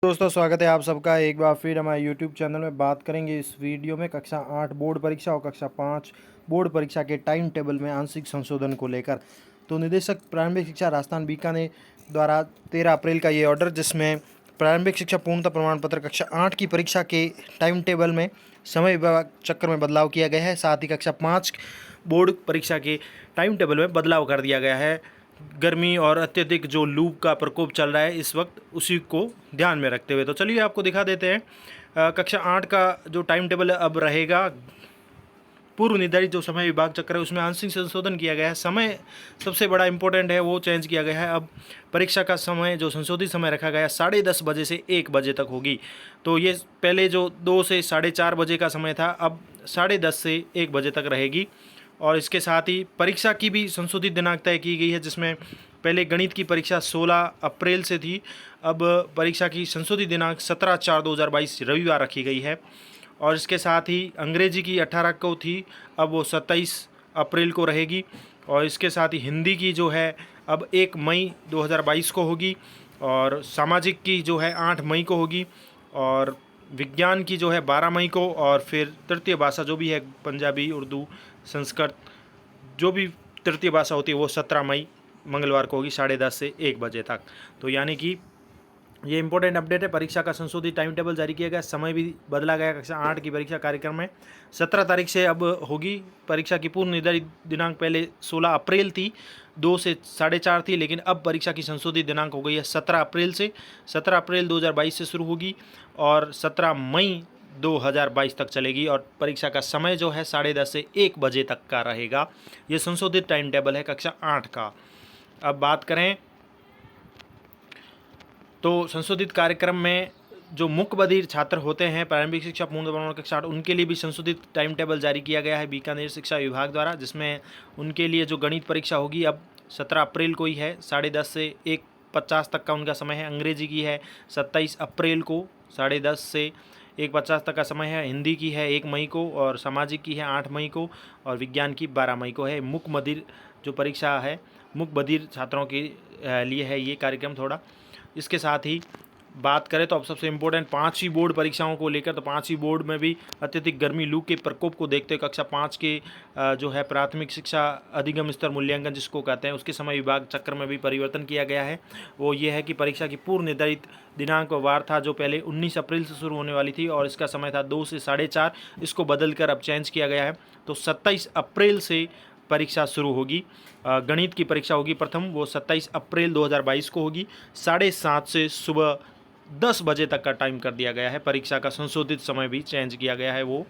दोस्तों, स्वागत है आप सबका एक बार फिर हमारे YouTube चैनल में। बात करेंगे इस वीडियो में कक्षा 8 बोर्ड परीक्षा और कक्षा 5 बोर्ड परीक्षा के टाइम टेबल में आंशिक संशोधन को लेकर। तो निदेशक प्रारंभिक शिक्षा राजस्थान बीकानेर द्वारा 13 अप्रैल का ये ऑर्डर, जिसमें प्रारंभिक शिक्षा पूर्णता प्रमाण पत्र कक्षा 8 की परीक्षा के टाइम टेबल में समय विभाग चक्र में बदलाव किया गया है। साथ ही कक्षा 5 बोर्ड परीक्षा के टाइम टेबल में बदलाव कर दिया गया है। गर्मी और अत्यधिक जो लू का प्रकोप चल रहा है इस वक्त, उसी को ध्यान में रखते हुए तो चलिए आपको दिखा देते हैं। कक्षा 8 का जो टाइम टेबल अब रहेगा, पूर्व निर्धारित जो समय विभाग चक्र है उसमें आंशिक संशोधन किया गया है। समय सबसे बड़ा इंपॉर्टेंट है, वो चेंज किया गया है। अब परीक्षा का समय जो संशोधित समय रखा गया है 10:30 बजे से 1 बजे तक होगी। तो ये पहले जो 2 से 4:30 बजे का समय था, अब 10:30 से 1 बजे तक रहेगी। और इसके साथ ही परीक्षा की भी संशोधित दिनांक तय की गई है, जिसमें पहले गणित की परीक्षा 16 अप्रैल से थी, अब परीक्षा की संशोधित दिनांक 17/4/2022 रविवार रखी गई है। और इसके साथ ही अंग्रेजी की 18 को थी, अब वो 27 अप्रैल को रहेगी। और इसके साथ ही हिंदी की जो है अब 1 मई 2022 को होगी। और सामाजिक की जो है 8 मई को होगी। और विज्ञान की जो है 12 मई को। और फिर तृतीय भाषा जो भी है, पंजाबी, उर्दू, संस्कृत, जो भी तृतीय भाषा होती है वो 17 मई मंगलवार को होगी 10:30 से 1 बजे तक। तो यानी कि ये इंपॉर्टेंट अपडेट है। परीक्षा का संशोधित टाइम टेबल जारी किया गया, समय भी बदला गया। कक्षा 8 की परीक्षा कार्यक्रम में 17 तारीख से अब होगी परीक्षा की पूर्व निर्धारित दिनांक। पहले 16 अप्रैल थी, 2 से 4:30 थी, लेकिन अब परीक्षा की संशोधित दिनांक हो गई है 17 अप्रैल से। 17 अप्रैल 2022 से शुरू होगी और 17 मई 2022 तक चलेगी। और परीक्षा का समय जो है 10:30 से 1 बजे तक का रहेगा। ये संशोधित टाइम टेबल है कक्षा 8 का। अब बात करें तो संशोधित कार्यक्रम में जो मुख्य बधिर छात्र होते हैं प्रारंभिक शिक्षा पूर्ण प्रमाण कक्षा 8, उनके लिए भी संशोधित टाइम टेबल जारी किया गया है बीकानेर शिक्षा विभाग द्वारा, जिसमें उनके लिए जो गणित परीक्षा होगी अब 17 अप्रैल को ही है, 10:30 से 1:50 तक का उनका समय है। अंग्रेजी की है 27 अप्रैल को 10:30 से 1:50 तक का समय है। हिंदी की है 1 मई को और सामाजिक की है 8 मई को और विज्ञान की 12 मई को है। मुख्य बधिर जो परीक्षा है, मुख्य बधिर छात्रों के लिए है ये कार्यक्रम थोड़ा। इसके साथ ही बात करें तो अब सबसे इम्पोर्टेंट 5वीं बोर्ड परीक्षाओं को लेकर, तो 5वीं बोर्ड में भी अत्यधिक गर्मी लू के प्रकोप को देखते हुए कक्षा 5 के जो है प्राथमिक शिक्षा अधिगम स्तर मूल्यांकन जिसको कहते हैं, उसके समय विभाग चक्र में भी परिवर्तन किया गया है। वो ये है कि परीक्षा की पूर्व निर्धारित दिनांक व वार था जो पहले 19 अप्रैल से शुरू होने वाली थी और इसका समय था 2 से 4:30, इसको बदल कर अब चेंज किया गया है। तो 27 अप्रैल से परीक्षा शुरू होगी। गणित की परीक्षा होगी प्रथम, वो 27 अप्रैल 2022 को होगी। 7:30 से सुबह 10 बजे तक का टाइम कर दिया गया है। परीक्षा का संशोधित समय भी चेंज किया गया है वो।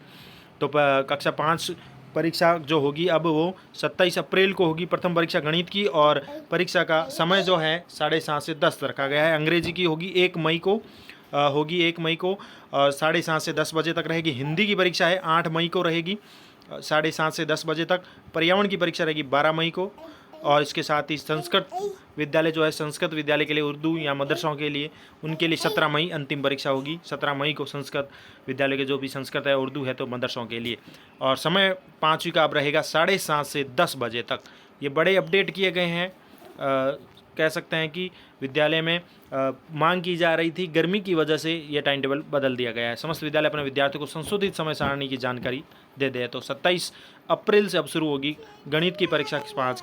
तो कक्षा 5 परीक्षा जो होगी अब वो 27 अप्रैल को होगी प्रथम परीक्षा गणित की, और परीक्षा का समय जो है 7:30 से 10 रखा गया है। अंग्रेजी की होगी 1 मई को, होगी 1 मई को और 7:30 से 10 बजे तक रहेगी। हिंदी की परीक्षा है 8 मई को रहेगी 7:30 से 10 बजे तक। पर्यावरण की परीक्षा रहेगी 12 मई को। और इसके साथ ही संस्कृत विद्यालय जो है, संस्कृत विद्यालय के लिए, उर्दू या मदरसों के लिए, उनके लिए 17 मई अंतिम परीक्षा होगी। 17 मई को संस्कृत विद्यालय के जो भी संस्कृत है, उर्दू है, तो मदरसों के लिए। और समय 5वीं का अब रहेगा 7:30 से 10 बजे तक। ये बड़े अपडेट किए गए हैं। कह सकते हैं कि विद्यालय में मांग की जा रही थी, गर्मी की वजह से ये टाइम टेबल बदल दिया गया है। समस्त विद्यालय अपने विद्यार्थियों को संशोधित समय सारणी की जानकारी दे दे। तो 27 अप्रैल से अब शुरू होगी गणित की परीक्षा 5